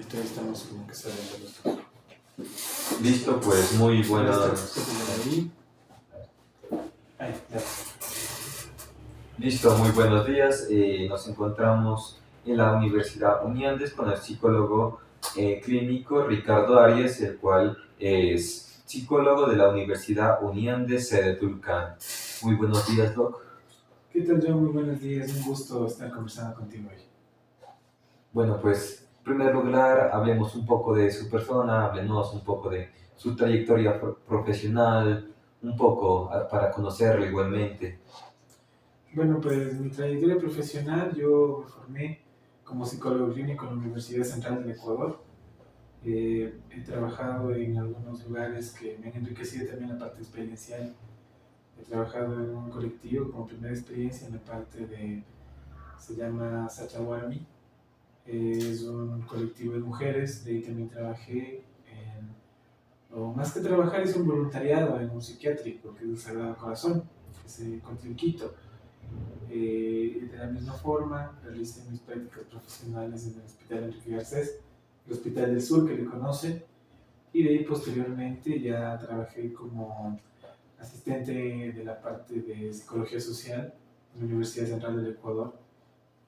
Entonces estamos como que saliendo los dos. Listo, pues muy buenas. Listo, muy buenos días. Nos encontramos en la Universidad Uniandes con el psicólogo clínico Ricardo Arias, el cual es psicólogo de la Universidad Uniandes, sede Tulcán. Muy buenos días, Doc. ¿Qué tal, John? Muy buenos días. Un gusto estar conversando contigo hoy. Bueno, pues en primer lugar, hablemos un poco de su persona, hablemos un poco de su trayectoria profesional, un poco para conocerlo igualmente. Bueno, pues mi trayectoria profesional, yo me formé como psicólogo clínico en la Universidad Central del Ecuador. He trabajado en algunos lugares que me han enriquecido también la parte experiencial. He trabajado en un colectivo como primera experiencia en la parte de, se llama Sachawarmi. Es un colectivo de mujeres. De ahí también trabajé o más que trabajar, es un voluntariado en un psiquiátrico que es el Sagrado Corazón, que se encuentra en Quito. De la misma forma, realicé mis prácticas profesionales en el Hospital Enrique Garcés, el Hospital del Sur, que le conoce, y de ahí posteriormente ya trabajé como asistente de la parte de psicología social en la Universidad Central del Ecuador,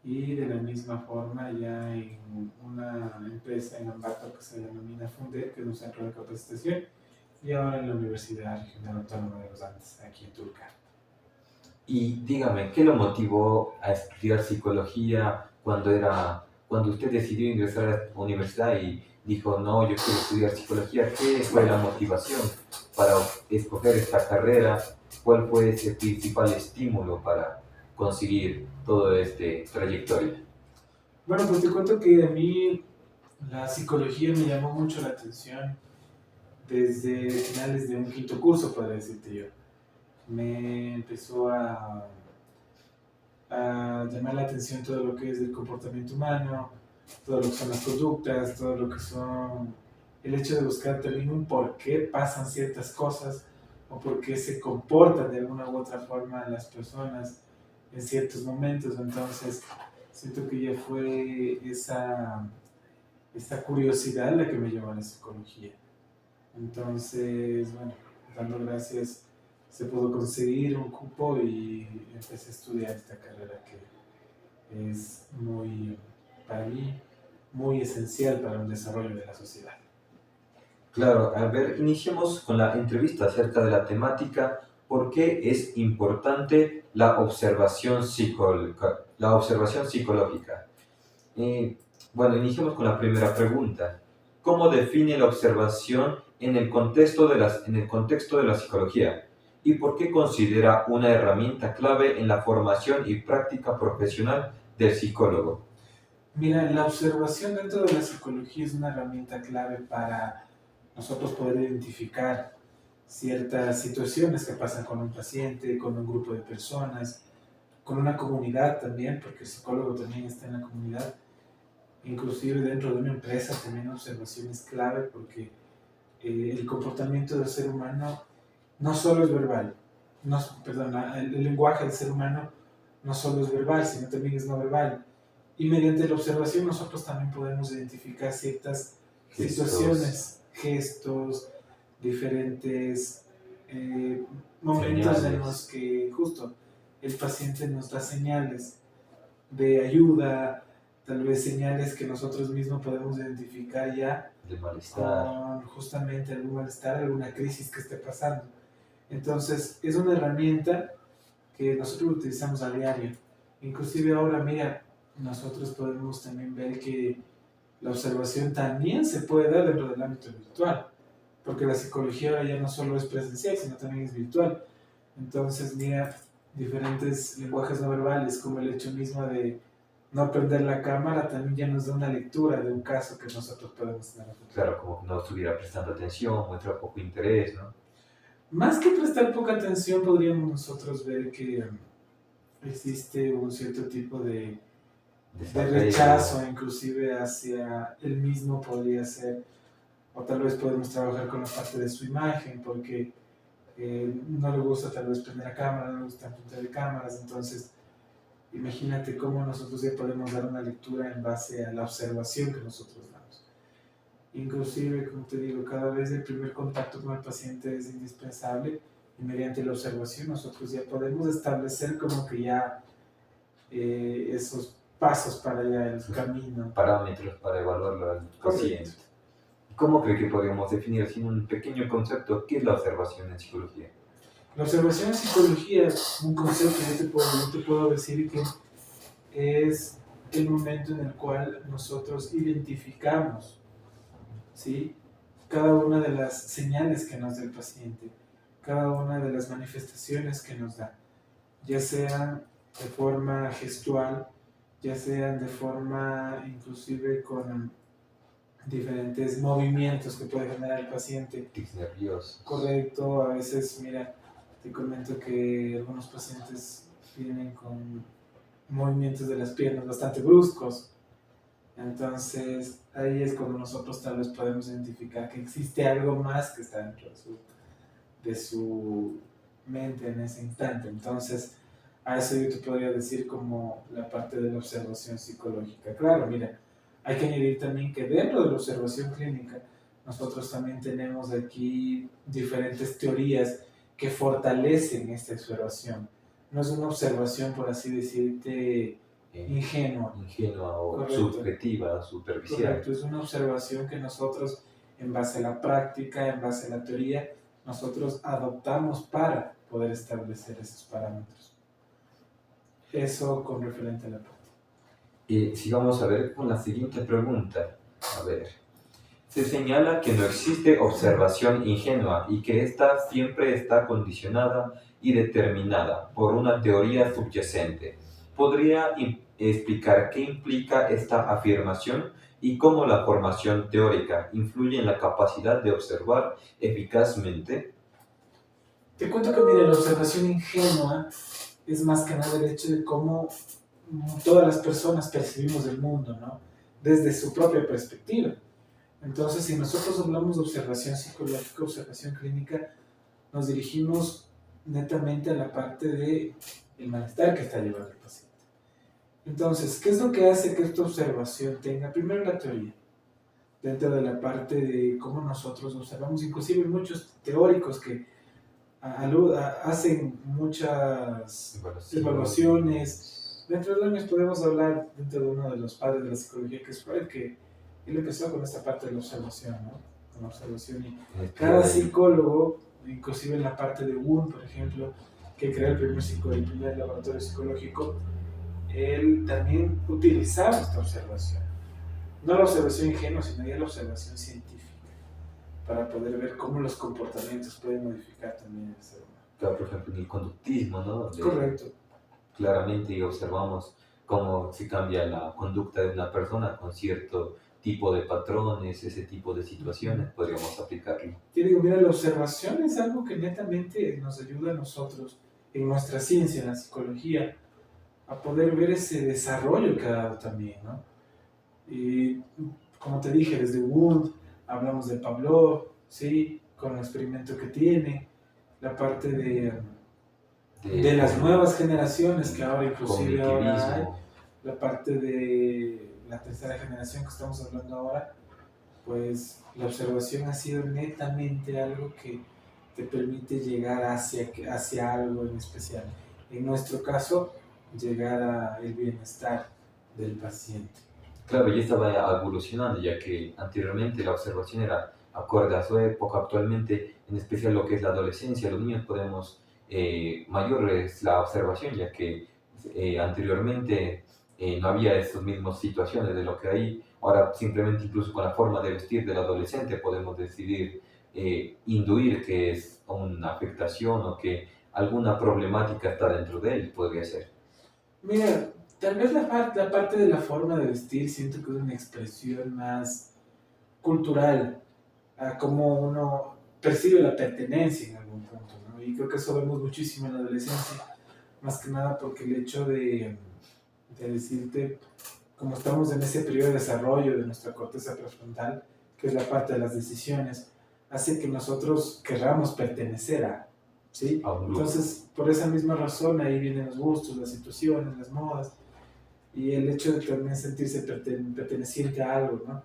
y de la misma forma ya en una empresa en Ambato que se denomina FUNDER, que es un centro de capacitación, y ahora en la Universidad Regional Autónoma de los Andes, aquí en Tulcán. Y dígame, ¿qué lo motivó a estudiar psicología cuando usted decidió ingresar a la universidad y dijo, no, yo quiero estudiar psicología? ¿Qué fue la motivación para escoger esta carrera? ¿Cuál fue ese principal estímulo para conseguir toda esta trayectoria? Bueno, pues te cuento que a mí la psicología me llamó mucho la atención desde finales de un quinto curso, podría decirte yo. Me empezó a llamar la atención todo lo que es el comportamiento humano, todo lo que son las conductas, todo lo que son el hecho de buscar también un por qué pasan ciertas cosas o por qué se comportan de alguna u otra forma las personas en ciertos momentos. Entonces, siento que ya fue esa curiosidad la que me llevó a la psicología. Entonces, bueno, dando gracias, se pudo conseguir un cupo y empecé a estudiar esta carrera que es muy, para mí, muy esencial para el desarrollo de la sociedad. Claro, a ver, iniciemos con la entrevista acerca de la temática, ¿por qué es importante la observación psicológica? Eh, bueno, iniciemos con la primera pregunta. ¿Cómo define la observación en el contexto en el contexto de la psicología? ¿Y por qué considera una herramienta clave en la formación y práctica profesional del psicólogo? Mira, la observación dentro de la psicología es una herramienta clave para nosotros poder identificar ciertas situaciones que pasan con un paciente, con un grupo de personas, con una comunidad también, porque el psicólogo también está en la comunidad. Inclusive dentro de una empresa también la observación es clave porque el comportamiento del ser humano no solo es verbal, no, perdón, el lenguaje del ser humano no solo es verbal, sino también es no verbal. Y mediante la observación nosotros también podemos identificar ciertas situaciones, gestos, diferentes momentos Señales. en los que justo el paciente nos da señales de ayuda, tal vez señales que nosotros mismos podemos identificar ya De malestar. con justamente algún malestar, alguna crisis que esté pasando. Entonces, es una herramienta que nosotros utilizamos a diario. Inclusive ahora, mira, nosotros podemos también ver que la observación también se puede dar dentro del ámbito virtual, porque la psicología ahora ya no solo es presencial, sino también es virtual. Entonces, mira, diferentes lenguajes no verbales, como el hecho mismo de no prender la cámara, también ya nos da una lectura de un caso que nosotros podemos tener. Claro, como que no estuviera prestando atención, muestra poco interés, ¿no? Más que prestar poca atención, podríamos nosotros ver que existe un cierto tipo de rechazo, inclusive hacia él mismo podría ser, o tal vez podemos trabajar con la parte de su imagen, porque no le gusta tal vez prender la cámara, no le gusta apuntar de cámaras, entonces imagínate cómo nosotros ya podemos dar una lectura en base a la observación que nosotros damos. Inclusive, como te digo, cada vez el primer contacto con el paciente es indispensable y mediante la observación nosotros ya podemos establecer como que ya esos pasos para allá, el camino. Parámetros para evaluarlo al paciente. Correcto. ¿Cómo cree que podríamos definir así en un pequeño concepto qué es la observación en psicología? La observación en psicología, un concepto que yo te puedo decir que es el momento en el cual nosotros identificamos, ¿sí?, cada una de las señales que nos da el paciente, cada una de las manifestaciones que nos da, ya sean de forma gestual, ya sean de forma inclusive con diferentes movimientos que puede generar el paciente. Tics nerviosos. Correcto, a veces, mira, te comento que algunos pacientes vienen con movimientos de las piernas bastante bruscos. Entonces, ahí es cuando nosotros tal vez podemos identificar que existe algo más que está dentro de su mente en ese instante. Entonces, a eso yo te podría decir como la parte de la observación psicológica. Claro, mira, hay que añadir también que dentro de la observación clínica, nosotros también tenemos aquí diferentes teorías que fortalecen esta observación. No es una observación, por así decirte, ingenua. Ingenua o correcto, subjetiva, superficial. Correcto, es una observación que nosotros, en base a la práctica, en base a la teoría, nosotros adoptamos para poder establecer esos parámetros. Eso con referente a la práctica. Sigamos a ver con la siguiente pregunta. A ver. Se señala que no existe observación ingenua y que ésta siempre está condicionada y determinada por una teoría subyacente. ¿Podría explicar qué implica esta afirmación y cómo la formación teórica influye en la capacidad de observar eficazmente? Te cuento que, mira, la observación ingenua es más que nada el hecho de cómo todas las personas percibimos el mundo, ¿no?, desde su propia perspectiva. Entonces, si nosotros hablamos de observación psicológica, observación clínica, nos dirigimos netamente a la parte del malestar que está llevando el paciente. Entonces, ¿qué es lo que hace que esta observación tenga? Primero, la teoría, dentro de la parte de cómo nosotros observamos, inclusive muchos teóricos que hacen muchas evaluaciones. Dentro de años podemos hablar dentro de uno de los padres de la psicología, que es Freud, que él empezó con esta parte de la observación, ¿no?, con la observación, y cada psicólogo, inclusive en la parte de Wundt, por ejemplo, que creó el primer laboratorio psicológico, él también utilizaba esta observación. No la observación ingenua, sino ya la observación científica, para poder ver cómo los comportamientos pueden modificar también el ser humano. Claro, por ejemplo, en el conductismo, ¿no? Correcto. Claramente observamos cómo se cambia la conducta de una persona con cierto tipo de patrones, ese tipo de situaciones, podríamos aplicarlo. Yo digo, mira, la observación es algo que netamente nos ayuda a nosotros, en nuestra ciencia, en la psicología, a poder ver ese desarrollo que ha dado también, ¿no? Y como te dije, desde Wundt, hablamos de Pavlov, ¿sí?, con el experimento que tiene, la parte de las nuevas generaciones que ahora inclusive ahora hay, la parte de la tercera generación que estamos hablando ahora, pues la observación ha sido netamente algo que te permite llegar hacia algo en especial. En nuestro caso, llegar al bienestar del paciente. Claro, y estaba evolucionando, ya que anteriormente la observación era acorde a su época. Actualmente, en especial lo que es la adolescencia, los niños podemos, mayor es la observación, ya que anteriormente no había estas mismas situaciones de lo que hay. Ahora simplemente incluso con la forma de vestir del adolescente podemos decidir induir que es una afectación o que alguna problemática está dentro de él, podría ser. Mira, tal vez la parte de la forma de vestir siento que es una expresión más cultural, a cómo uno percibe la pertenencia en algún punto, ¿no? Y creo que eso vemos muchísimo en la adolescencia, más que nada porque el hecho de decirte, como estamos en ese periodo de desarrollo de nuestra corteza prefrontal, que es la parte de las decisiones, hace que nosotros querramos pertenecer a, ¿sí? Entonces, por esa misma razón, ahí vienen los gustos, las situaciones, las modas, y el hecho de también sentirse perteneciente a algo, ¿no?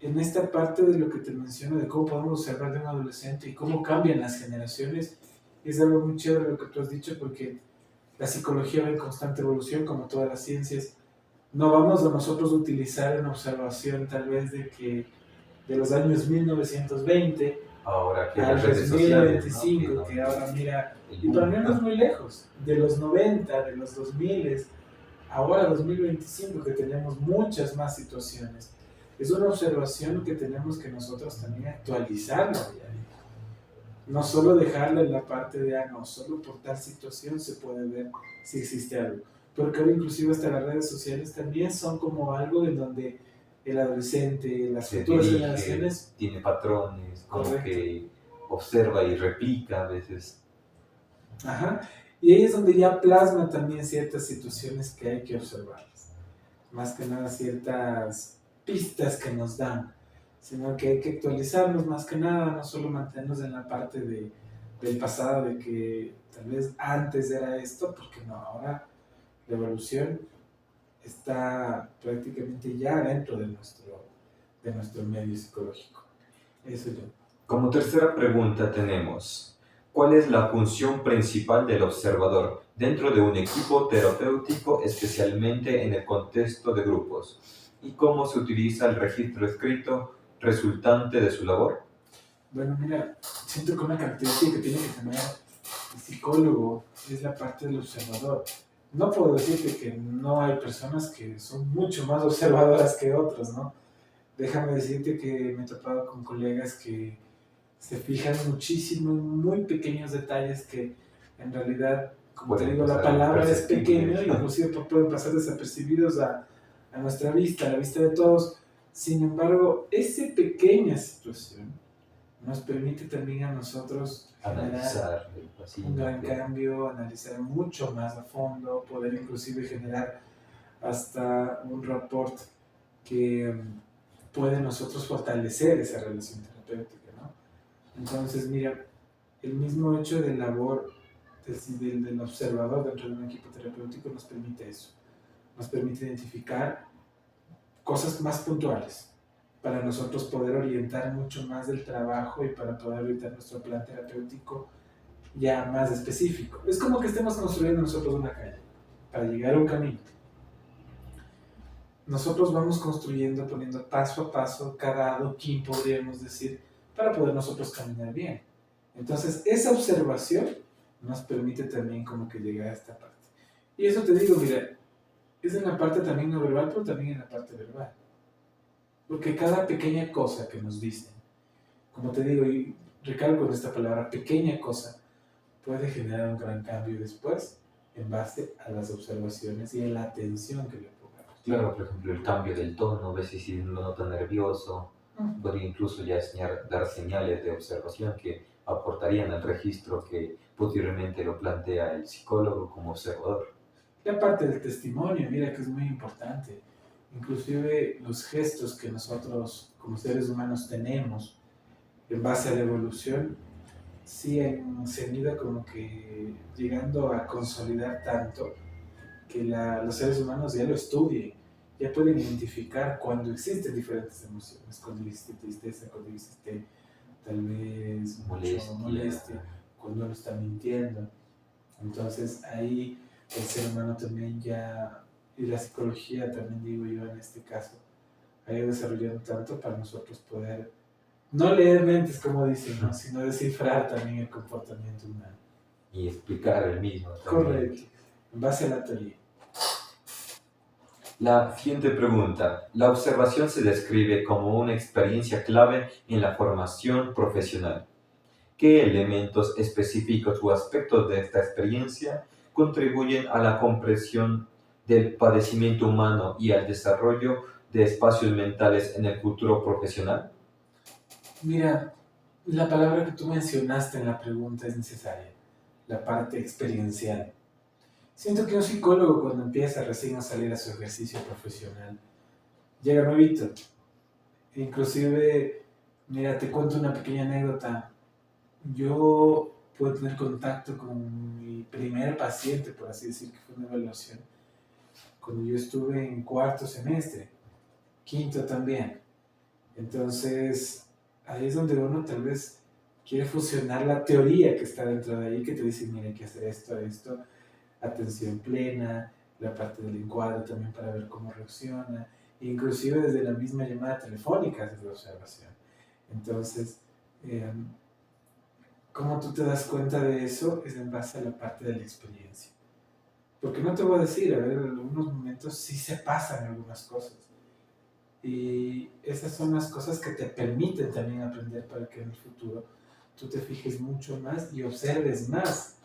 en esta parte de lo que te menciono, de cómo podemos observar de un adolescente y cómo cambian las generaciones, es algo muy chévere lo que tú has dicho, porque la psicología va en constante evolución, como todas las ciencias. No vamos a nosotros utilizar una observación tal vez de que de los años 1920 Ahora que al las redes sociales, ¿no? 2025, que ahora mira, El y para boom. mí no es muy lejos, de los 90, de los 2000, ahora 2025, que tenemos muchas más situaciones. Es una observación que tenemos que nosotros también actualizarla diario. No solo dejarla en la parte de, no, solo por tal situación se puede ver si existe algo. Porque ahora inclusive hasta las redes sociales también son como algo en donde el adolescente, las Se futuras dirige, generaciones, tiene patrones, como correcto, que observa y replica a veces. ajá, y ahí es donde ya plasma también ciertas situaciones que hay que observarlas. Más que nada ciertas pistas que nos dan, sino que hay que actualizarnos más que nada, no solo mantenernos en la parte del pasado, de que tal vez antes era esto, porque no, ahora la evolución está prácticamente ya dentro de nuestro medio psicológico. Eso yo. Como tercera pregunta tenemos, ¿cuál es la función principal del observador dentro de un equipo terapéutico, especialmente en el contexto de grupos? ¿Y cómo se utiliza el registro escrito resultante de su labor? Bueno, mira, siento que una característica que tiene que tener el psicólogo es la parte del observador. No puedo decirte que no hay personas que son mucho más observadoras que otras, ¿no? Déjame decirte que me he topado con colegas que se fijan muchísimo en muy pequeños detalles que en realidad, como te Pueden digo, la pasar palabra es pequeño imperceptibles. y inclusive pueden pasar desapercibidos a nuestra vista, a la vista de todos. Sin embargo, esa pequeña situación nos permite también a nosotros generar Analizar el un gran paciente. cambio, analizar mucho más a fondo, poder inclusive generar hasta un report que puede nosotros fortalecer esa relación terapéutica, ¿no? Entonces, mira, el mismo hecho de labor del observador dentro de un equipo terapéutico nos permite eso, nos permite identificar cosas más puntuales para nosotros poder orientar mucho más del trabajo y para poder orientar nuestro plan terapéutico ya más específico. Es como que estemos construyendo nosotros una calle para llegar a un camino. Nosotros vamos construyendo, poniendo paso a paso cada adoquín, podríamos decir, para poder nosotros caminar bien. Entonces, esa observación nos permite también como que llegar a esta parte. Y eso te digo, mira, es en la parte también no verbal, pero también en la parte verbal. Porque cada pequeña cosa que nos dicen, como te digo, y recalco en esta palabra, pequeña cosa, puede generar un gran cambio después en base a las observaciones y a la atención que le pongamos. Claro, por ejemplo, el cambio del tono, a veces si uno nota nervioso, podría incluso ya dar señales de observación que aportarían al registro que posteriormente lo plantea el psicólogo como observador. Y aparte del testimonio, mira que es muy importante. Inclusive los gestos que nosotros como seres humanos tenemos en base a la evolución, sí han seguido como que llegando a consolidar tanto que los seres humanos ya lo estudien, ya pueden identificar cuando existen diferentes emociones, cuando existe tristeza, cuando existe tal vez mucho molestia, cuando uno está mintiendo. Entonces ahí el ser humano también ya, y la psicología también digo yo en este caso, ha ido desarrollando tanto para nosotros poder no leer mentes como dicen, ¿no? Sino descifrar también el comportamiento humano. Y explicar el mismo también. Correcto, en base a la teoría. La siguiente pregunta. La observación se describe como una experiencia clave en la formación profesional. ¿Qué elementos específicos o aspectos de esta experiencia contribuyen a la comprensión del padecimiento humano y al desarrollo de espacios mentales en el futuro profesional? Mira, la palabra que tú mencionaste en la pregunta es necesaria, la parte experiencial. Siento que un psicólogo cuando empieza recién a salir a su ejercicio profesional, llega nuevito. Inclusive, mira, te cuento una pequeña anécdota. Yo pude tener contacto con mi primer paciente, por así decir, que fue una evaluación, cuando yo estuve en cuarto semestre, quinto también. Entonces, ahí es donde uno tal vez quiere fusionar la teoría que está dentro de ahí, que te dice, mira, hay que hacer esto, atención plena, la parte del encuadre también para ver cómo reacciona, inclusive desde la misma llamada telefónica haces la observación. Entonces, eh, cómo tú te das cuenta de eso es en base a la parte de la experiencia. Porque no te voy a decir, a ver, en algunos momentos sí se pasan algunas cosas. Y esas son las cosas que te permiten también aprender para que en el futuro tú te fijes mucho más y observes más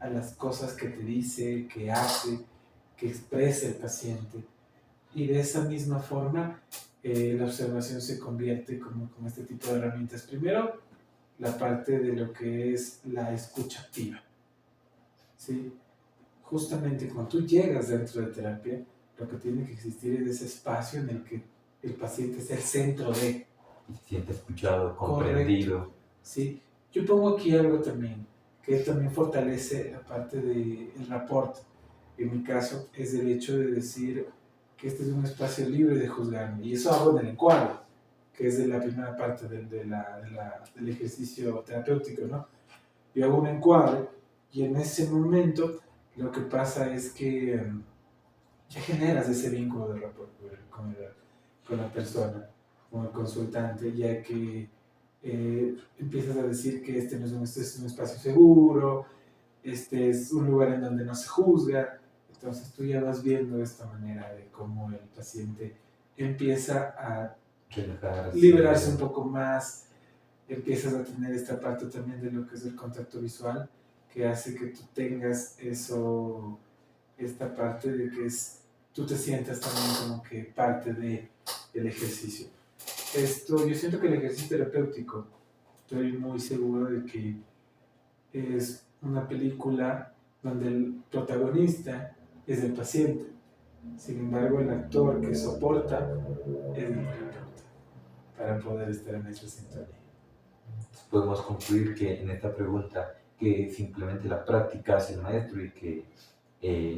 a las cosas que te dice, que hace, que expresa el paciente. Y de esa misma forma, la observación se convierte como este tipo de herramientas. Primero, la parte de lo que es la escucha activa. ¿Sí? Justamente cuando tú llegas dentro de terapia, lo que tiene que existir es ese espacio en el que el paciente es el centro de. Y se siente escuchado, Correcto. comprendido. ¿Sí? Yo pongo aquí algo también, que también fortalece la parte del rapport. En mi caso, es el hecho de decir que este es un espacio libre de juzgarme. Y eso hago en el encuadre, que es de la primera parte del ejercicio terapéutico, ¿no? Yo hago un encuadre y en ese momento lo que pasa es que ya generas ese vínculo de rapport con la persona, con el consultante, ya que empiezas a decir que este es un espacio seguro, este es un lugar en donde no se juzga. Entonces tú ya vas viendo esta manera de cómo el paciente empieza a Relajarse. liberarse un poco más, empiezas a tener esta parte también de lo que es el contacto visual, que hace que tú tengas eso, esta parte de que tú te sientas también como que parte del ejercicio. Yo siento que el ejercicio terapéutico, estoy muy seguro de que es una película donde el protagonista es el paciente. Sin embargo, el actor que soporta es el terapeuta para poder estar en esa sintonía. Podemos concluir que en esta pregunta que simplemente la práctica hace el maestro y que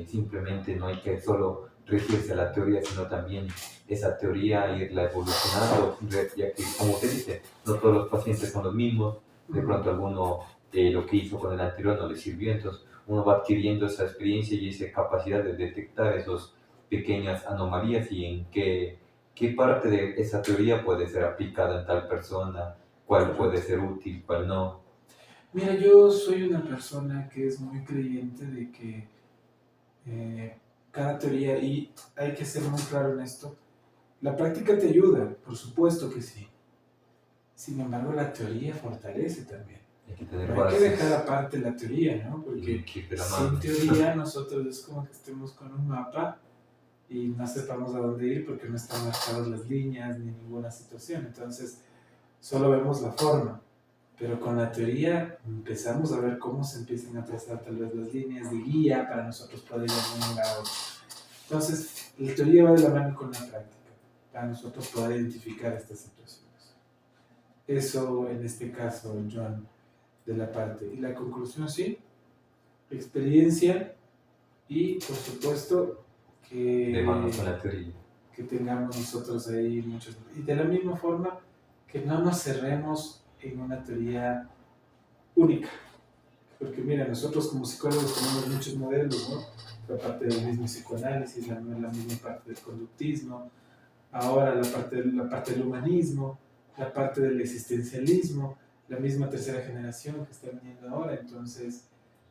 simplemente no hay que solo regirse a la teoría, sino también esa teoría irla evolucionando, ya que, como usted dice, no todos los pacientes son los mismos, de pronto alguno lo que hizo con el anterior no le sirvió, entonces uno va adquiriendo esa experiencia y esa capacidad de detectar esas pequeñas anomalías y en qué parte de esa teoría puede ser aplicada en tal persona, cuál puede ser útil, cuál no. Mira, yo soy una persona que es muy creyente de que cada teoría, y hay que ser muy claro en esto, la práctica te ayuda, por supuesto que sí. Sin embargo, la teoría fortalece también. No hay que dejar aparte la teoría, ¿no? Porque sin teoría nosotros es como que estemos con un mapa y no sepamos a dónde ir porque no están marcadas las líneas ni ninguna situación. Entonces, solo vemos la forma. Pero con la teoría empezamos a ver cómo se empiezan a trazar tal vez las líneas de guía para nosotros poder ir a un lado. Entonces, la teoría va de la mano con la práctica para nosotros poder identificar estas situaciones. Eso en este caso, John, de la parte. Y la conclusión, sí, experiencia y por supuesto de mano con la teoría. Que tengamos nosotros ahí muchos. Y de la misma forma que no nos cerremos en una teoría única. Porque mira, nosotros como psicólogos tenemos muchos modelos, ¿no? La parte del mismo psicoanálisis, la misma parte del conductismo, ahora la parte del humanismo, la parte del existencialismo, la misma tercera generación que está viniendo ahora. Entonces,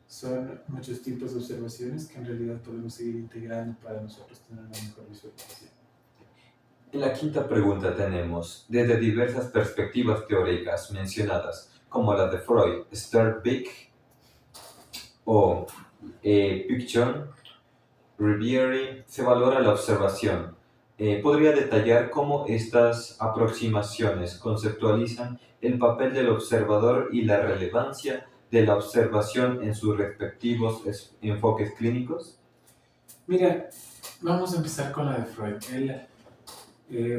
son muchos tipos de observaciones que en realidad podemos seguir integrando para nosotros tener una mejor visualización. En la quinta pregunta tenemos, desde diversas perspectivas teóricas mencionadas, como la de Freud, Sternberg o Picton, Riviere, se valora la observación. ¿Podría detallar cómo estas aproximaciones conceptualizan el papel del observador y la relevancia de la observación en sus respectivos enfoques clínicos? Mira, vamos a empezar con la de Freud.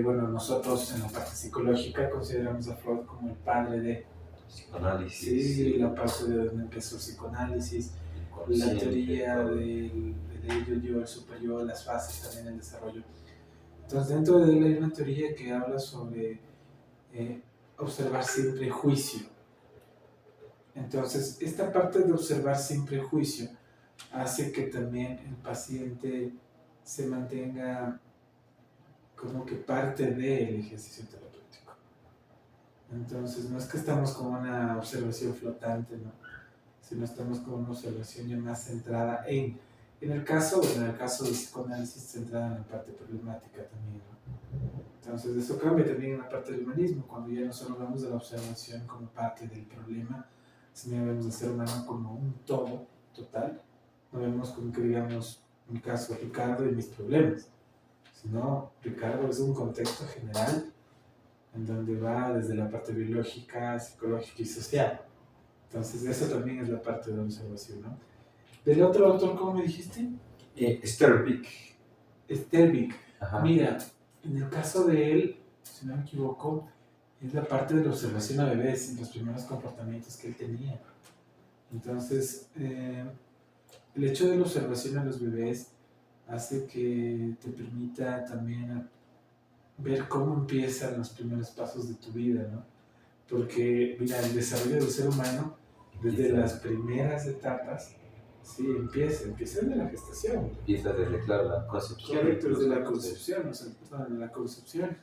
Bueno, nosotros en la parte psicológica consideramos a Freud como el padre de psicoanálisis. Sí, la parte de donde empezó el psicoanálisis, la teoría del ello, el super-yo, las fases también del desarrollo. Entonces, dentro de él hay una teoría que habla sobre observar sin prejuicio. Entonces, esta parte de observar sin prejuicio hace que también el paciente se mantenga como que parte del ejercicio terapéutico. Entonces, no es que estamos con una observación flotante, ¿no? Sino estamos con una observación ya más centrada en el caso de psicoanálisis, centrada en la parte problemática también, ¿no? Entonces, eso cambia también en la parte del humanismo, cuando ya no solo hablamos de la observación como parte del problema, sino vemos al ser humano como un todo total. No vemos como que, digamos, mi caso, Ricardo y mis problemas, sino Ricardo es un contexto general en donde va desde la parte biológica, psicológica y social. Entonces, eso también es la parte de la observación, ¿no? Del otro autor, ¿cómo me dijiste? Sterbick. Sterbick. Mira, en el caso de él, si no me equivoco, es la parte de la observación a bebés y los primeros comportamientos que él tenía. Entonces, el hecho de la observación a los bebés hace que te permita también ver cómo empiezan los primeros pasos de tu vida, ¿no? Porque, mira, el desarrollo del ser humano, desde las primeras etapas, sí, empieza desde la gestación. Empieza desde, claro, la concepción. Correcto, desde la concepción, o sea, perdón, la concepción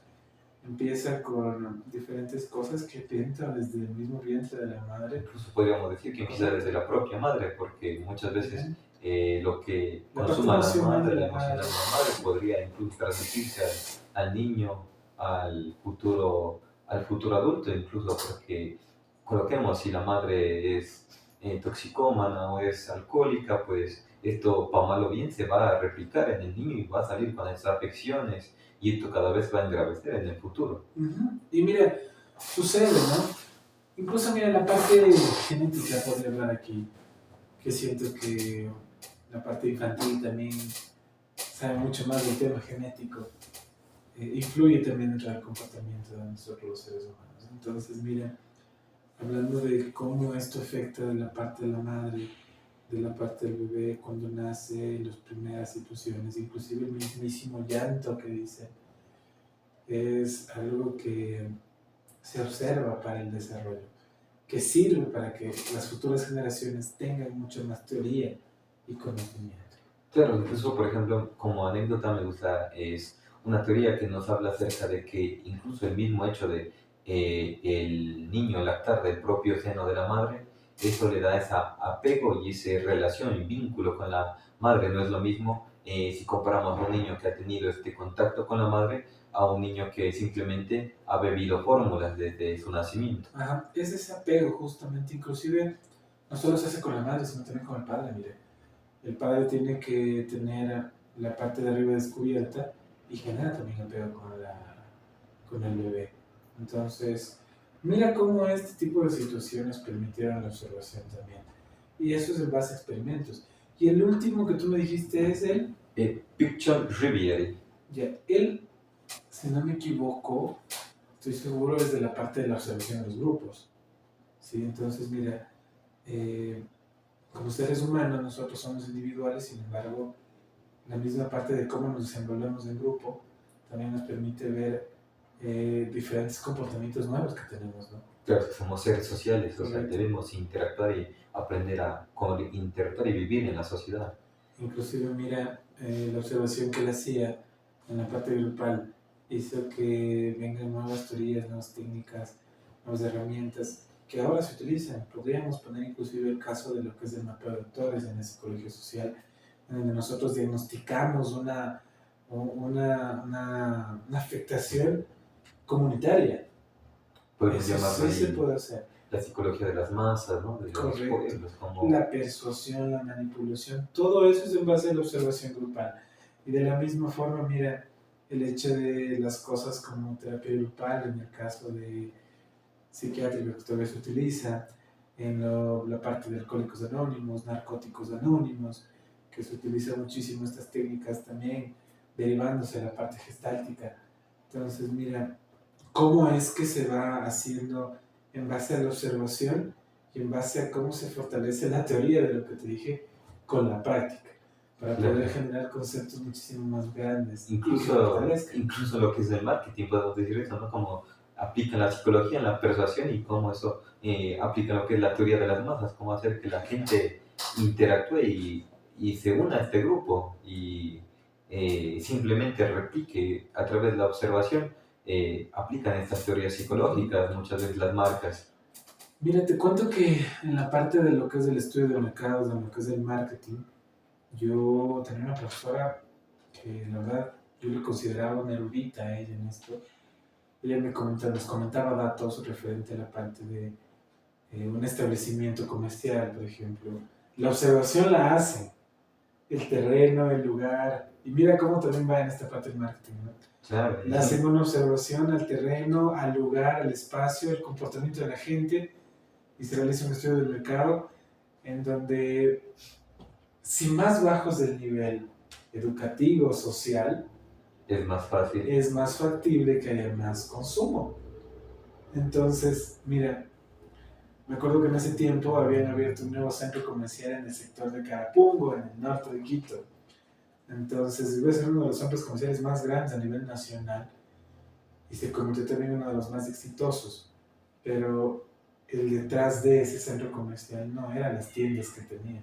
empieza con diferentes cosas que entran desde el mismo vientre de la madre. Incluso podríamos decir que empieza desde la propia madre, porque muchas veces lo que consuma la madre, la emoción de la madre, podría incluso transmitirse al niño, al futuro adulto, incluso porque coloquemos, si la madre es toxicómana o es alcohólica, pues esto, para mal o bien, se va a replicar en el niño y va a salir con esas afecciones y esto cada vez va a engravecer en el futuro. Y mira, sucede, ¿no? Incluso mira, la parte genética, podría hablar aquí, que siento que la parte infantil también sabe mucho más del tema genético, influye también dentro del comportamiento de nosotros los seres humanos. Entonces, mira, hablando de cómo esto afecta de la parte de la madre, de la parte del bebé cuando nace, las primeras situaciones, inclusive el mismísimo llanto que dice, es algo que se observa para el desarrollo, que sirve para que las futuras generaciones tengan mucho más teoría y conocimiento. Claro, incluso, por ejemplo, como anécdota me gusta, es una teoría que nos habla acerca de que incluso el mismo hecho de el niño lactar del propio seno de la madre, eso le da ese apego y esa relación y vínculo con la madre. No es lo mismo si comparamos a un niño que ha tenido este contacto con la madre a un niño que simplemente ha bebido fórmulas desde su nacimiento. Ajá, es ese apego justamente, inclusive no solo se hace con la madre, sino también con el padre, mire. El padre tiene que tener la parte de arriba descubierta y genera también apego con el bebé. Entonces, mira cómo este tipo de situaciones permitieron la observación también. Y eso es en base a experimentos. Y el último que tú me dijiste es el... Picton Riviere. Ya, él, si no me equivoco, estoy seguro es de la parte de la observación de los grupos. ¿Sí? Entonces, mira, como seres humanos nosotros somos individuales, sin embargo, la misma parte de cómo nos desenvolvemos en grupo también nos permite ver diferentes comportamientos nuevos que tenemos, ¿no? Claro, somos seres sociales, o sea, debemos interactuar y aprender a interactuar y vivir en la sociedad. Inclusive, mira, la observación que él hacía en la parte grupal hizo que vengan nuevas teorías, nuevas técnicas, nuevas herramientas que ahora se utilizan. Podríamos poner inclusive el caso de lo que es el mapeo de autores en la psicología social, en donde nosotros diagnosticamos una afectación comunitaria. Podemos llamarlo sí se puede hacer. La psicología de las masas, ¿no? De Correcto. Los pueblos, como... La persuasión, la manipulación, todo eso es en base a la observación grupal. Y de la misma forma, mira, el hecho de las cosas como terapia grupal, en el caso de psiquiátrico que todavía se utiliza, en la parte de alcohólicos anónimos, narcóticos anónimos, que se utilizan muchísimo estas técnicas también, derivándose de la parte gestáltica. Entonces, mira, cómo es que se va haciendo en base a la observación y en base a cómo se fortalece la teoría de lo que te dije con la práctica, para poder generar conceptos muchísimo más grandes. Incluso lo que es el marketing, podemos decir eso, ¿no? Como aplican la psicología en la persuasión y cómo eso aplica lo que es la teoría de las masas, cómo hacer que la gente interactúe y se una a este grupo y simplemente replique a través de la observación. Aplican estas teorías psicológicas muchas veces las marcas. Mira, te cuento que en la parte de lo que es el estudio de mercados, de lo que es el marketing, yo tenía una profesora que la verdad yo le consideraba una erudita a ella en esto. Ella nos comentaba datos referente a la parte de un establecimiento comercial, por ejemplo. La observación la hace, el terreno, el lugar, y mira cómo también va en esta parte del marketing, ¿no? Claro, Le hacen una observación al terreno, al lugar, al espacio, el comportamiento de la gente, y se realiza un estudio del mercado en donde, si más bajos del nivel educativo, social, es más fácil. es más factible que haya más consumo. Entonces, mira, me acuerdo que en ese tiempo habían abierto un nuevo centro comercial en el sector de Carapungo, en el norte de Quito. Entonces, iba a ser uno de los centros comerciales más grandes a nivel nacional y se convirtió también en uno de los más exitosos. Pero el detrás de ese centro comercial no eran las tiendas que tenía,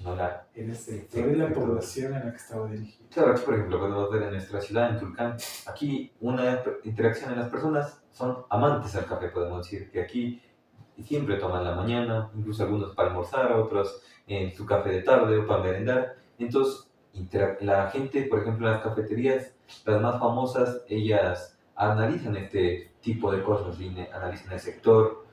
No la, era el sector y la población a la que estaba dirigido. Claro, aquí por ejemplo podemos ver en nuestra ciudad, en Tulcán, aquí una interacción en las personas son amantes al café, podemos decir, que aquí siempre toman la mañana, incluso algunos para almorzar, otros en su café de tarde o para merendar. Entonces, la gente, por ejemplo, en las cafeterías, las más famosas, ellas analizan este tipo de cosas, analizan el sector,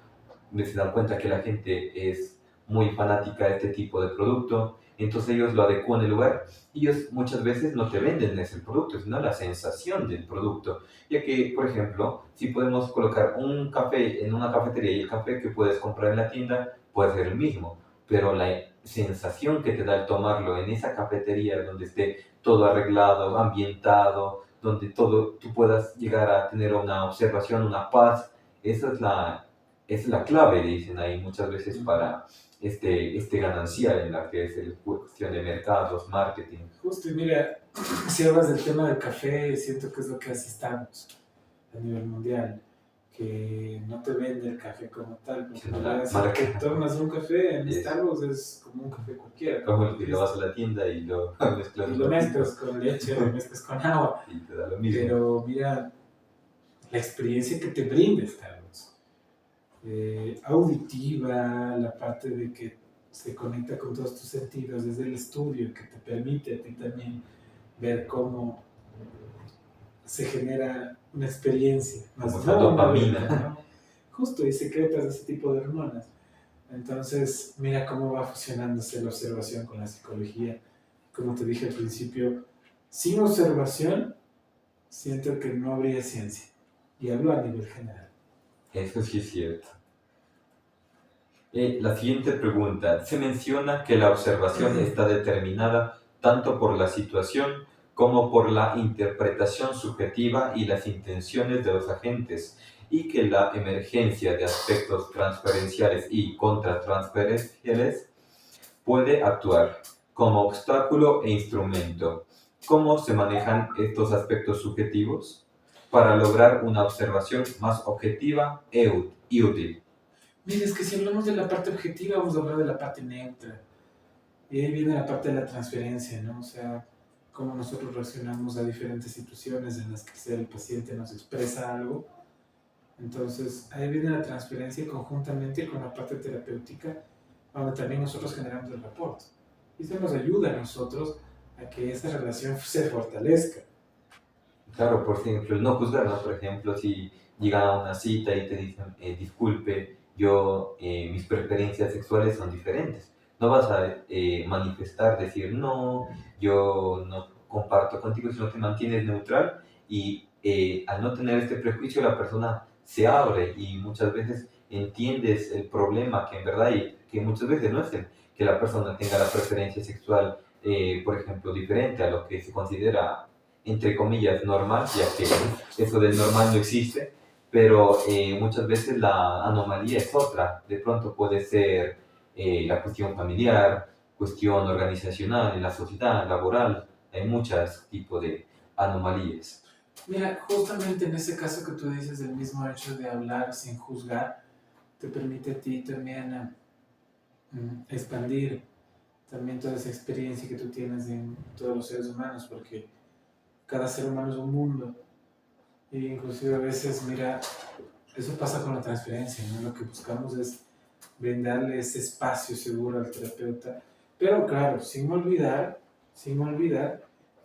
se dan cuenta que la gente es muy fanática de este tipo de producto, entonces ellos lo adecuan el lugar. Ellos muchas veces no te venden ese producto, sino la sensación del producto, ya que, por ejemplo, si podemos colocar un café en una cafetería y el café que puedes comprar en la tienda puede ser el mismo, pero la sensación que te da el tomarlo en esa cafetería donde esté todo arreglado, ambientado, donde todo tú puedas llegar a tener una observación, una paz, esa es la clave, dicen ahí muchas veces, para este ganancial en la que es el cuestión de mercados, marketing. Justo, y mira, si hablas del tema del café, siento que es lo que hace Starbucks a nivel mundial, que no te vende el café como tal, porque Sino la la si marca. te tomas un café en Yes. Starbucks es como un café cualquiera. Como el que lo vas a la tienda y lo mezclas. Y lo mezclas con leche, lo mezclas con agua. Y te da lo mismo. Pero mira, la experiencia que te brinda Starbucks. Auditiva, la parte de que se conecta con todos tus sentidos desde el estudio, que te permite a ti también ver cómo se genera una experiencia. Como Más esa no dopamina. venta, ¿no? Justo, y secretas de ese tipo de hormonas. Entonces, mira cómo va fusionándose la observación con la psicología. Como te dije al principio, sin observación, siento que no habría ciencia. Y hablo a nivel general. Eso sí es cierto. La siguiente pregunta. Se menciona que la observación está determinada tanto por la situación como por la interpretación subjetiva y las intenciones de los agentes, y que la emergencia de aspectos transferenciales y contratransferenciales puede actuar como obstáculo e instrumento. ¿Cómo se manejan estos aspectos subjetivos para lograr una observación más objetiva y útil? Mira, es que si hablamos de la parte objetiva, vamos a hablar de la parte neutra. Y ahí viene la parte de la transferencia, ¿no? O sea, cómo nosotros reaccionamos a diferentes situaciones en las que el paciente nos expresa algo. Entonces, ahí viene la transferencia conjuntamente con la parte terapéutica, donde también nosotros generamos el rapport. Y eso nos ayuda a nosotros a que esa relación se fortalezca. Claro, por ejemplo, el no juzgar, ¿no? Por ejemplo, si llegan a una cita y te dicen, disculpe, mis preferencias sexuales son diferentes. No vas a manifestar, decir, no, yo no comparto contigo, sino que mantienes neutral y al no tener este prejuicio la persona se abre y muchas veces entiendes el problema que en verdad y que muchas veces no es que la persona tenga la preferencia sexual, por ejemplo, diferente a lo que se considera entre comillas normal, ya que eso del normal no existe, pero muchas veces la anomalía es otra. De pronto puede ser la cuestión familiar, cuestión organizacional, en la sociedad, laboral, hay muchos tipos de anomalías. Mira, justamente en ese caso que tú dices, el mismo hecho de hablar sin juzgar, te permite a ti también expandir también toda esa experiencia que tú tienes en todos los seres humanos, porque cada ser humano es un mundo. Y inclusive a veces, mira, eso pasa con la transferencia, ¿no? Lo que buscamos es brindarle ese espacio seguro al terapeuta, pero claro, sin olvidar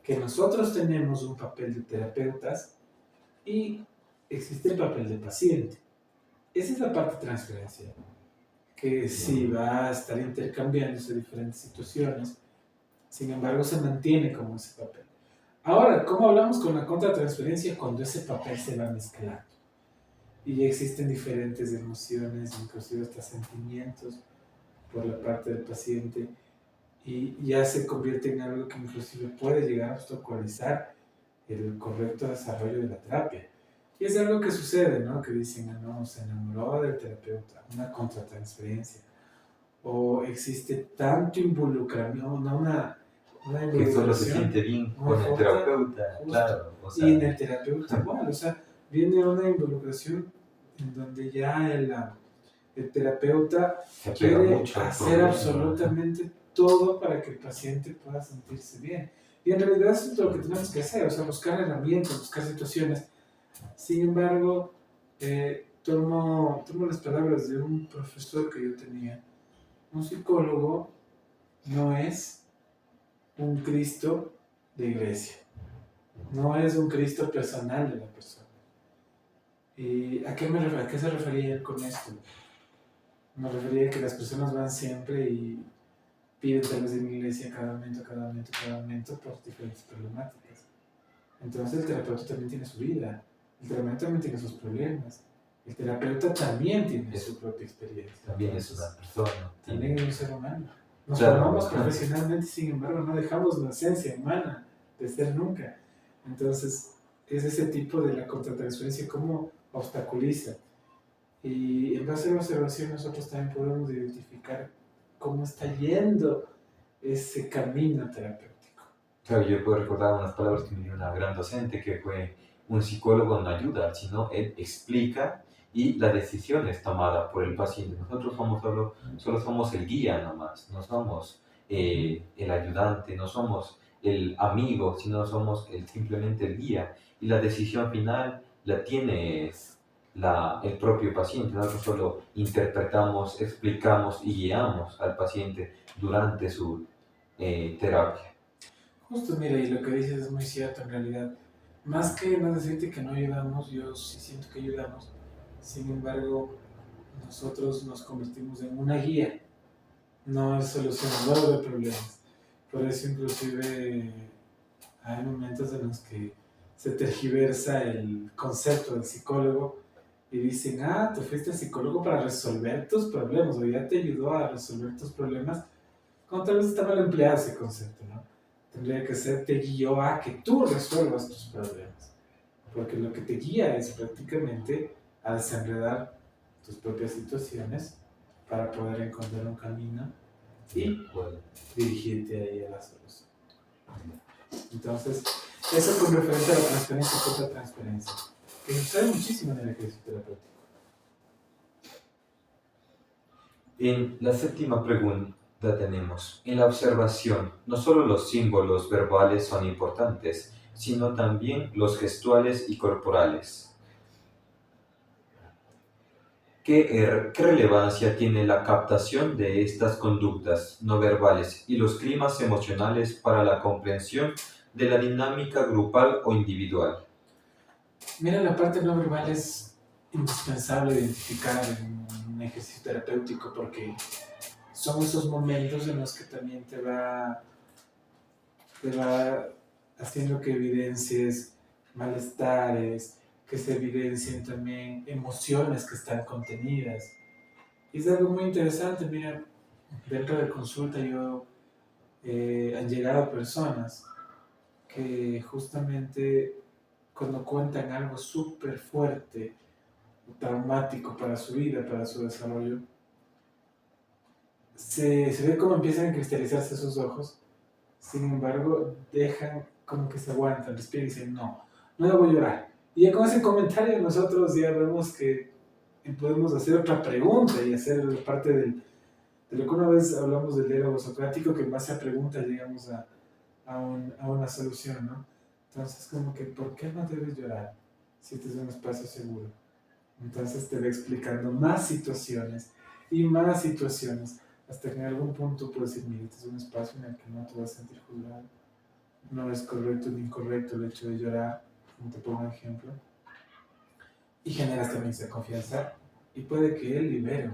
que nosotros tenemos un papel de terapeutas y existe el papel de paciente. Esa es la parte de transferencia, que sí va a estar intercambiándose diferentes situaciones, sin embargo se mantiene como ese papel. Ahora, ¿cómo hablamos con la contratransferencia cuando ese papel se va mezclando? Y existen diferentes emociones, inclusive hasta sentimientos por la parte del paciente, y ya se convierte en algo que inclusive puede llegar a obstaculizar el correcto desarrollo de la terapia. Y es algo que sucede, ¿no? Que dicen, ah, no, se enamoró del terapeuta, una contratransferencia. O existe tanto involucramiento, una Que solo se involucración siente bien muy con el fuerte, terapeuta, justo. claro, o Y sea, en el terapeuta igual, o sea, viene una involucración en donde ya el terapeuta se apega quiere mucho al hacer problema. absolutamente todo para que el paciente pueda sentirse bien. Y en realidad eso es lo que tenemos que hacer, o sea, buscar herramientas, buscar situaciones. Sin embargo, tomo las palabras de un profesor que yo tenía. Un psicólogo no es un Cristo de iglesia, no es un Cristo personal de la persona. ¿Y a qué se refería él con esto? Me refería a que las personas van siempre y piden tal vez en la iglesia cada momento por diferentes problemáticas. Entonces el terapeuta también tiene su vida, el terapeuta también tiene sus problemas, el terapeuta también tiene su propia experiencia. También es una persona. También es un ser humano. Nos Claro, formamos profesionalmente, sin embargo, no dejamos la esencia humana de ser nunca. Entonces, es ese tipo de la contratransferencia como obstaculiza. Y en base a la observación nosotros también podemos identificar cómo está yendo ese camino terapéutico. claro, yo puedo recordar unas palabras que me dio una gran docente, que fue: un psicólogo no ayuda, sino él explica y la decisión es tomada por el paciente. Nosotros solo somos el guía nomás, no somos el ayudante, no somos el amigo, sino somos simplemente el guía. Y la decisión final la tiene el propio paciente. Nosotros solo interpretamos, explicamos y guiamos al paciente durante su terapia. Justo, mira, y lo que dices es muy cierto en realidad. Más que no decirte que no ayudamos, yo sí siento que ayudamos. Sin embargo, nosotros nos convertimos en una guía, no es solucionador de problemas. Por eso inclusive hay momentos en los que se tergiversa el concepto del psicólogo y dicen, ah, te fuiste al psicólogo para resolver tus problemas o ya te ayudó a resolver tus problemas, cuando tal vez está mal empleado ese concepto, ¿no? Tendría que ser, te guió a que tú resuelvas tus problemas, porque lo que te guía es prácticamente a desenredar tus propias situaciones para poder encontrar un camino y dirigirte ahí a la solución. Entonces, eso con referencia a la transferencia y contratransferencia, que sucede muchísimo en el ejercicio terapéutico. En la séptima pregunta tenemos: en la observación, no solo los símbolos verbales son importantes, sino también los gestuales y corporales. ¿Qué relevancia tiene la captación de estas conductas no verbales y los climas emocionales para la comprensión de la dinámica grupal o individual? Mira, la parte no verbal es indispensable identificar en un ejercicio terapéutico porque son esos momentos en los que también te va haciendo que evidencies malestares, que se evidencien también emociones que están contenidas. Y es algo muy interesante, mira, dentro de consulta han llegado personas que justamente cuando cuentan algo súper fuerte, traumático para su vida, para su desarrollo, se ve cómo empiezan a cristalizarse sus ojos. Sin embargo, dejan como que se aguantan, respiran y dicen, no, no debo llorar. Y ya con ese comentario nosotros ya vemos que podemos hacer otra pregunta y hacer parte de lo que una vez hablamos del diálogo socrático, que en base a preguntas llegamos a una solución, ¿no? Entonces, como que, ¿por qué no debes llorar si este es un espacio seguro? Entonces te va explicando más situaciones, hasta que en algún punto puedes decir, mira, este es un espacio en el que no te vas a sentir juzgado, no es correcto ni incorrecto el hecho de llorar, como te pongo un ejemplo, y generas también esa confianza, y puede que él libere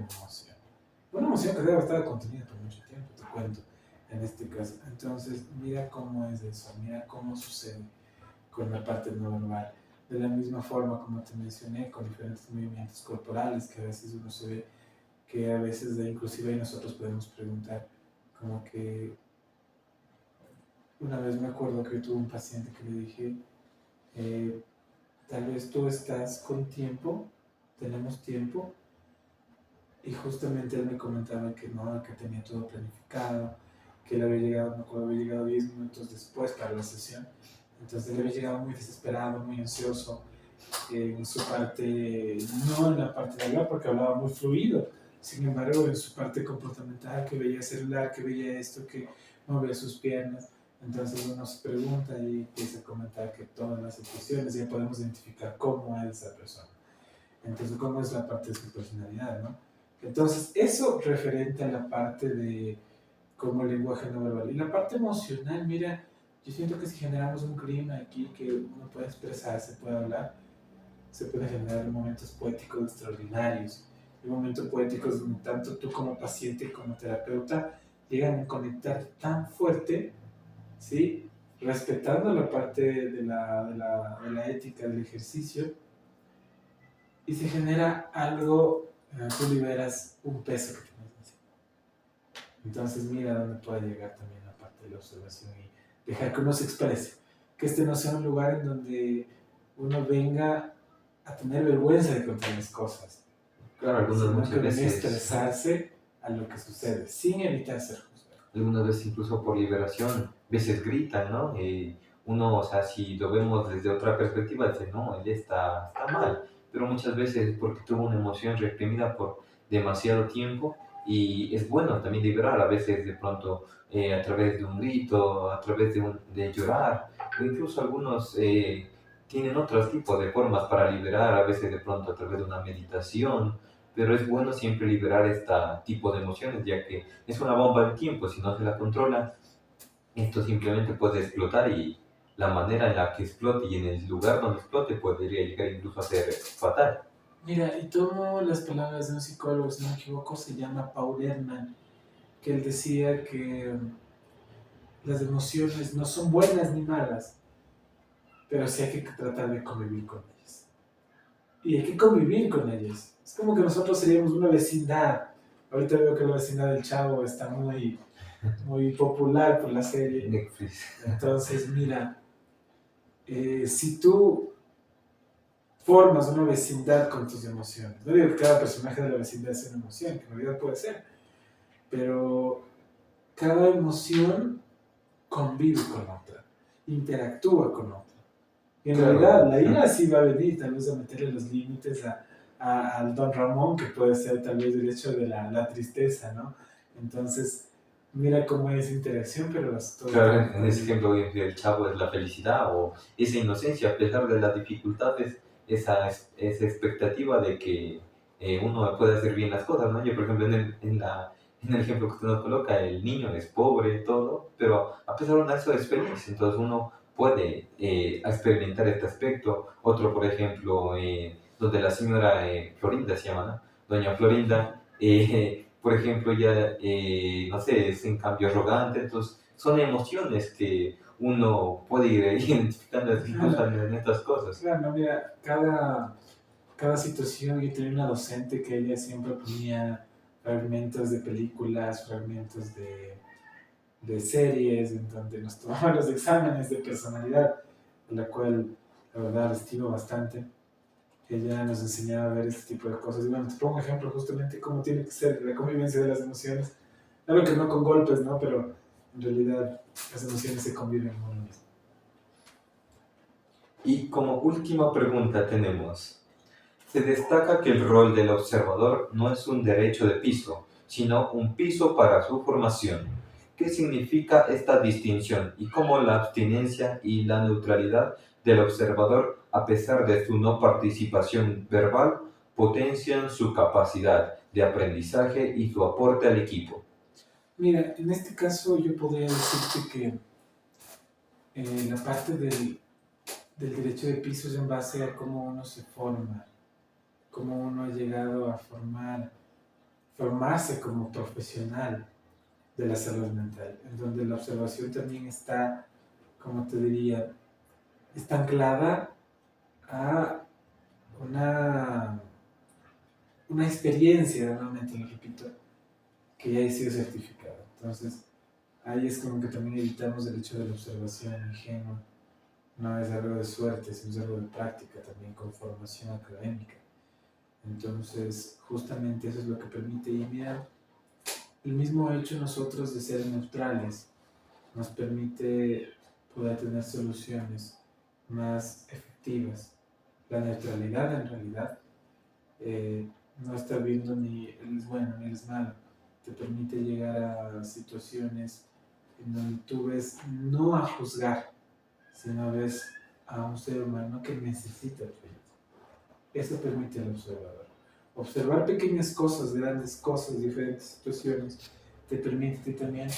una emoción que debe estar contenida por mucho tiempo, te cuento, en este caso. Entonces, mira cómo es eso, mira cómo sucede con la parte no verbal. De la misma forma, como te mencioné, con diferentes movimientos corporales que a veces uno se ve, que a veces inclusive nosotros podemos preguntar, como que una vez me acuerdo que tuve un paciente que le dije, eh, tal vez tú estás con tiempo, tenemos tiempo, y justamente él me comentaba que no, que tenía todo planificado, que él había llegado, me acuerdo, había llegado 10 minutos después para la sesión, entonces él había llegado muy desesperado, muy ansioso, en su parte, no en la parte de hablar, porque hablaba muy fluido, sin embargo, en su parte comportamental, que veía celular, que veía esto, que movía sus piernas, entonces uno se pregunta y empieza a comentar que todas las situaciones ya podemos identificar cómo es esa persona, entonces cómo es la parte de su personalidad, ¿no? Entonces, eso referente a la parte de como el lenguaje no verbal. Y la parte emocional, mira, yo siento que si generamos un clima aquí que uno puede expresarse, puede hablar, se pueden generar momentos poéticos extraordinarios, y momentos poéticos donde tanto tú como paciente como terapeuta llegan a conectar tan fuerte, ¿sí? Respetando la parte de la ética del ejercicio, y se genera algo, tú liberas un peso que tienes encima. Entonces mira dónde puede llegar también la parte de la observación y dejar que uno se exprese, que este no sea un lugar en donde uno venga a tener vergüenza de contar las cosas, Claro, sino que muchas venga a veces, expresarse a lo que sucede, sin evitar ser juzgado. algunas veces incluso por liberación, veces gritan, ¿no? Uno, o sea, si lo vemos desde otra perspectiva, dice, no, él está mal, pero muchas veces es porque tuvo una emoción reprimida por demasiado tiempo y es bueno también liberar, a veces de pronto a través de un grito, a través de llorar, o incluso algunos tienen otros tipos de formas para liberar, a veces de pronto a través de una meditación, pero es bueno siempre liberar este tipo de emociones, ya que es una bomba de tiempo, si no se la controla, esto simplemente puede explotar y la manera en la que explote y en el lugar donde explote podría llegar incluso a ser fatal. Mira, y tomo las palabras de un psicólogo, si no me equivoco, se llama Paul Ekman, que él decía que las emociones no son buenas ni malas, pero sí hay que tratar de convivir con ellas. Y hay que convivir con ellas. Es como que nosotros seríamos una vecindad. Ahorita veo que la vecindad del Chavo está muy popular por la serie. Netflix. Entonces, mira, si tú formas una vecindad con tus emociones, no digo que cada personaje de la vecindad sea una emoción, que en realidad puede ser, pero cada emoción convive con otra, interactúa con otra. Y en realidad la ira sí va a venir tal vez a meterle los límites al Don Ramón, que puede ser tal vez el hecho de la tristeza, ¿no? Entonces, mira cómo es interacción, pero todo claro, en ese ejemplo el Chavo es la felicidad o esa inocencia, a pesar de las dificultades, esa expectativa de que uno puede hacer bien las cosas, ¿no? Yo, por ejemplo, en el ejemplo que usted nos coloca, el niño es pobre, todo, pero a pesar de eso es feliz, entonces uno puede experimentar este aspecto. Otro, por ejemplo, donde la señora Florinda se llama, ¿no? Doña Florinda, por ejemplo, ya, no sé, es en cambio arrogante, entonces son emociones que uno puede ir identificando incluso en estas cosas. Claro, mira, cada situación, yo tenía una docente que ella siempre ponía fragmentos de películas, fragmentos de series, en donde nos tomaban los exámenes de personalidad, la cual la verdad estimo bastante. Ella nos enseñaba a ver este tipo de cosas. Y bueno, te pongo un ejemplo justamente cómo tiene que ser la convivencia de las emociones. Claro que no con golpes, ¿no? Pero en realidad las emociones se conviven con uno mismo. Y como última pregunta tenemos, se destaca que el rol del observador no es un derecho de piso, sino un piso para su formación. ¿Qué significa esta distinción y cómo la abstinencia y la neutralidad del observador, a pesar de su no participación verbal, potencian su capacidad de aprendizaje y su aporte al equipo? Mira, en este caso yo podría decirte que la parte del derecho de piso es en base a cómo uno se forma, cómo uno ha llegado a formarse como profesional de la salud mental, en donde la observación también está, como te diría, está anclada a una, una experiencia, nuevamente lo repito, que ya ha sido certificada. Entonces, ahí es como que también evitamos el hecho de la observación ingenua. No es algo de suerte, es algo de práctica también con formación académica. Entonces, justamente eso es lo que permite, y mira, el mismo hecho nosotros de ser neutrales nos permite poder tener soluciones más efectivas. La neutralidad en realidad no está viendo ni el es bueno ni el es malo, te permite llegar a situaciones en donde tú ves no a juzgar, sino ves a un ser humano que necesita ayuda. Eso permite el observador. Observar pequeñas cosas, grandes cosas, diferentes situaciones, te permite también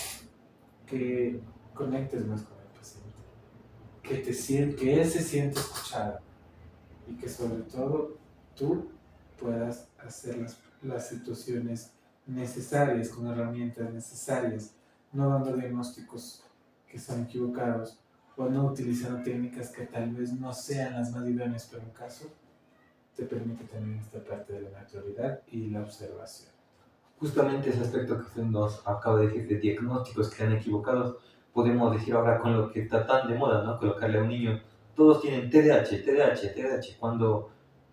que conectes más con el paciente, que él se siente escuchado y que sobre todo tú puedas hacer las situaciones necesarias, con herramientas necesarias, no dando diagnósticos que son equivocados o no utilizando técnicas que tal vez no sean las más idóneas para un caso, te permite también esta parte de la naturalidad y la observación. Justamente ese aspecto que usted nos acaba de decir de diagnósticos que han equivocado, podemos decir ahora con lo que está tan de moda, ¿no? Colocarle a un niño, todos tienen TDAH, TDAH, TDAH, cuando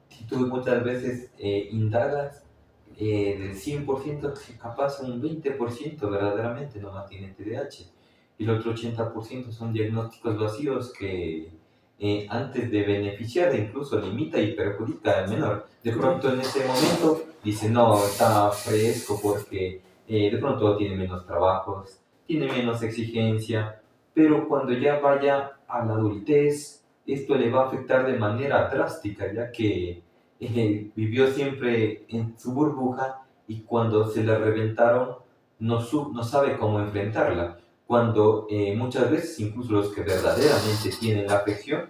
si tú muchas veces indagas, del 100%, capaz un 20% verdaderamente nomás tiene TDAH, y el otro 80% son diagnósticos vacíos que antes de beneficiar incluso limita y perjudica al menor. De pronto en ese momento dice, no, está fresco porque de pronto tiene menos trabajos, tiene menos exigencia, pero cuando ya vaya a la adultez, esto le va a afectar de manera drástica, ya que vivió siempre en su burbuja y cuando se la reventaron no sabe cómo enfrentarla. Cuando muchas veces incluso los que verdaderamente tienen la afección,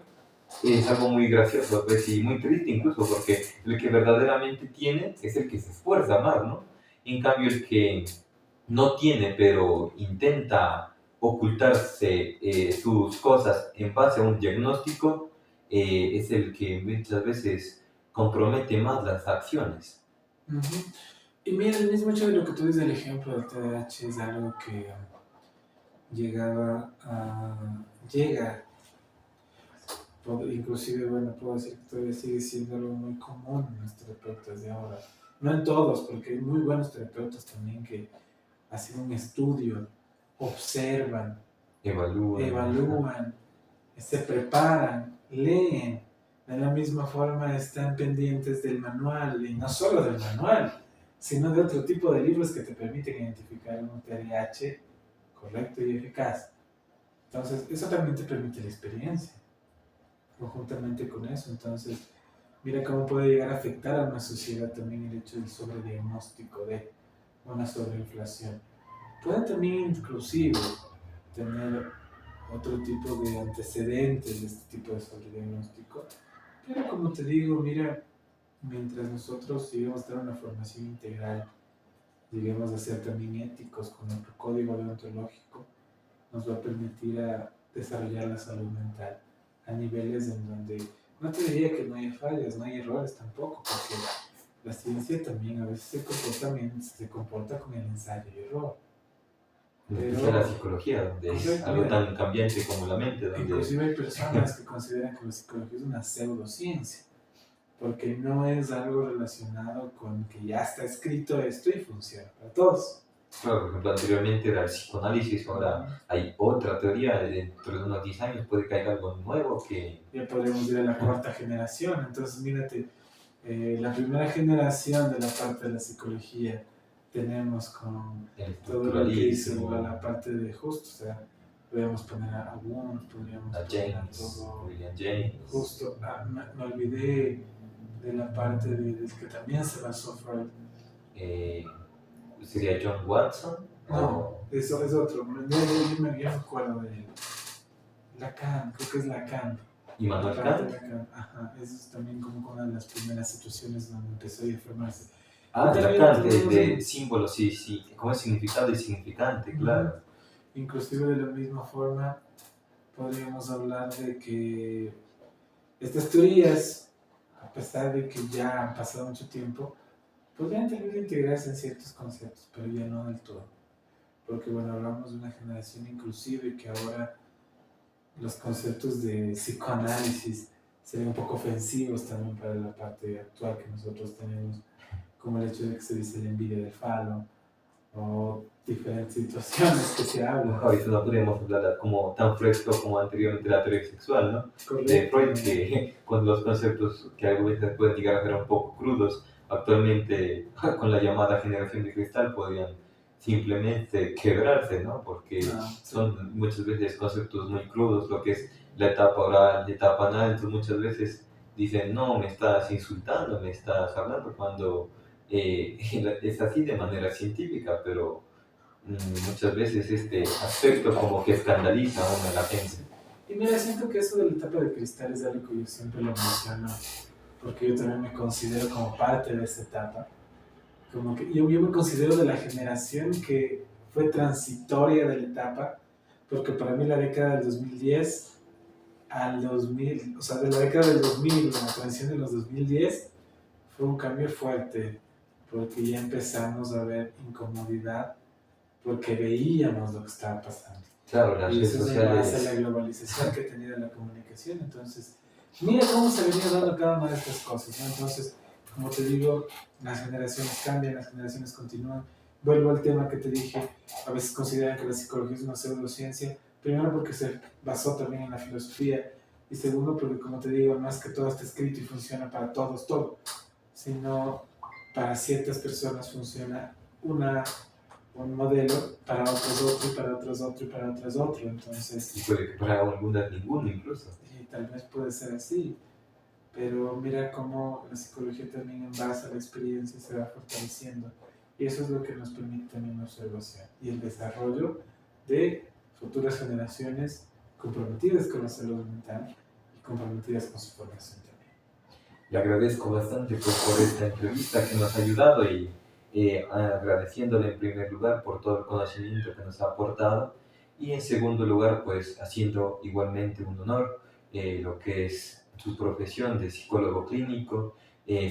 es algo muy gracioso pues, y muy triste incluso, porque el que verdaderamente tiene es el que se esfuerza más, ¿no? En cambio, el que no tiene, pero intenta ocultarse sus cosas en base a un diagnóstico, es el que muchas veces compromete más las acciones. Uh-huh. Y mira, el mismo hecho de lo que tú dices del ejemplo del TDAH es algo que llega, inclusive, bueno, puedo decir que todavía sigue siendo algo muy común en los terapeutas de ahora. No en todos, porque hay muy buenos terapeutas también que hacen un estudio, observan, evalúan, se preparan, leen. De la misma forma están pendientes del manual, y no solo del manual, sino de otro tipo de libros que te permiten identificar un TDAH correcto y eficaz. Entonces, eso también te permite la experiencia, conjuntamente con eso. Entonces, mira cómo puede llegar a afectar a una sociedad también el hecho del sobrediagnóstico de una sobreinflación. Puede también inclusive tener otro tipo de antecedentes de este tipo de sobrediagnóstico. Pero como te digo, mira, mientras nosotros sigamos a tener una formación integral, lleguemos a ser también éticos con nuestro código deontológico, nos va a permitir a desarrollar la salud mental a niveles en donde no te diría que no hay fallas, no hay errores tampoco, porque la ciencia también a veces se comporta con el ensayo y error. Pero la psicología, donde es algo tan cambiante como la mente. Donde... Inclusive hay personas que consideran que la psicología es una pseudociencia, porque no es algo relacionado con que ya está escrito esto y funciona para todos. Claro, por ejemplo, anteriormente era el psicoanálisis, ahora hay otra teoría, dentro de unos 10 años puede que haya algo nuevo que... Ya podríamos ir a la cuarta generación. Entonces, mírate, la primera generación de la parte de la psicología tenemos con El todo lo que hizo estructuralismo, la parte de justo, o sea, podríamos poner a algunos, podríamos a poner a James, todo William James, justo. Me olvidé de la parte del que también se basó Freud. eh, sería John Watson, No, eso es otro. Yo me acuerdo de él. Lacan, creo que es Lacan. Immanuel La parte Kant. de Lacan. Ajá, eso es también como una de las primeras situaciones donde empezó a enfermarse. Ah, Y también Lacan, todos de símbolos, sí, sí, como es significado y significante, claro. Inclusive de la misma forma podríamos hablar de que estas teorías, a pesar de que ya han pasado mucho tiempo, podrían tal vez integrarse en ciertos conceptos, pero ya no del todo. Porque bueno, hablamos de una generación inclusive que ahora los conceptos de psicoanálisis serían un poco ofensivos también para la parte actual que nosotros tenemos, como el hecho de que se dice la envidia del falo, o diferentes situaciones que se hablan. Ahorita no podríamos hablar como tan fresco como anteriormente la teoría sexual, ¿no? Correcto. De Freud, que con los conceptos que algunas veces pueden llegar a ser un poco crudos, actualmente con la llamada generación de cristal podrían simplemente quebrarse, ¿no? Porque son muchas veces conceptos muy crudos, lo que es la etapa oral, la etapa anal, entonces muchas veces dicen, no, me estás insultando, me estás hablando, cuando es así de manera científica, pero muchas veces este aspecto como que escandaliza a la gente. Y mira, siento que eso de la etapa de cristal es algo que yo siempre lo menciono, porque yo también me considero como parte de esa etapa. Como que yo me considero de la generación que fue transitoria de la etapa, porque para mí la década del 2010 al 2000, o sea, de la década del 2000, la transición de los 2010, fue un cambio fuerte, porque ya empezamos a ver incomodidad, porque veíamos lo que estaba pasando. Claro, las y redes eso es sociales. en base a la globalización que ha tenido la comunicación. Entonces, mira cómo se venía dando cada una de estas cosas, ¿no? Entonces, como te digo, las generaciones cambian, las generaciones continúan. Vuelvo al tema que te dije, a veces consideran que la psicología es una pseudociencia, primero porque se basó también en la filosofía, y segundo porque, como te digo, no es que todo esté escrito y funciona para todos, todo, sino para ciertas personas funciona un modelo, para otros otro, y para otros otro, y para otros otro. Entonces, Y puede que para algunas ninguno incluso. Y tal vez puede ser así, pero mira cómo la psicología también en base a la experiencia se va fortaleciendo. Y eso es lo que nos permite también la observación y el desarrollo de futuras generaciones comprometidas con la salud mental y comprometidas con su formación también. Le agradezco bastante por esta entrevista que nos ha ayudado y agradeciéndole en primer lugar por todo el conocimiento que nos ha aportado y en segundo lugar pues haciendo igualmente un honor lo que es su profesión de psicólogo clínico,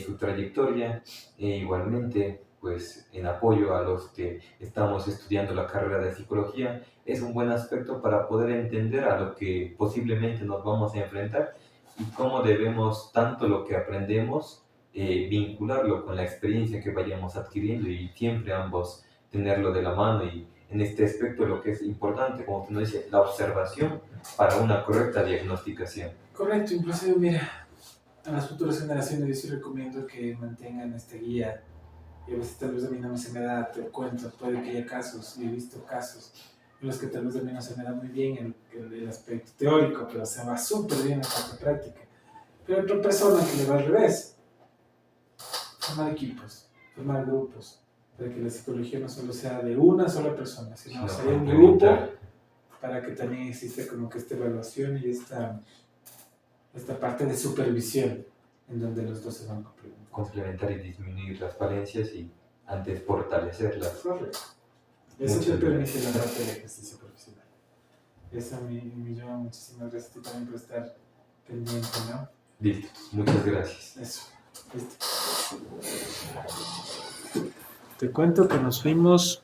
su trayectoria, igualmente pues en apoyo a los que estamos estudiando la carrera de psicología, es un buen aspecto para poder entender a lo que posiblemente nos vamos a enfrentar y cómo debemos tanto lo que aprendemos vincularlo con la experiencia que vayamos adquiriendo y siempre ambos tenerlo de la mano y en este aspecto lo que es importante, como tú nos dices, la observación para una correcta diagnosticación. Correcto, inclusive mira, a las futuras generaciones yo sí recomiendo que mantengan esta guía y a veces tal vez a mí no se me da, te cuento, puede que haya casos, y he visto casos en los que tal vez a mí no se me da muy bien el aspecto teórico, pero se va súper bien la parte práctica. Pero hay otra persona que le va al revés, formar equipos, formar grupos, para que la psicología no solo sea de una sola persona, sino sea un grupo para que también exista como que esta evaluación y esta parte de supervisión en donde los dos se van complementando. Complementar y disminuir las falencias y antes fortalecerlas. Correcto. Eso te permite la parte del ejercicio profesional. Eso, mi Joan, muchísimas gracias a ti también por estar pendiente, ¿no? Listo, muchas gracias. Eso, listo. Te cuento que nos fuimos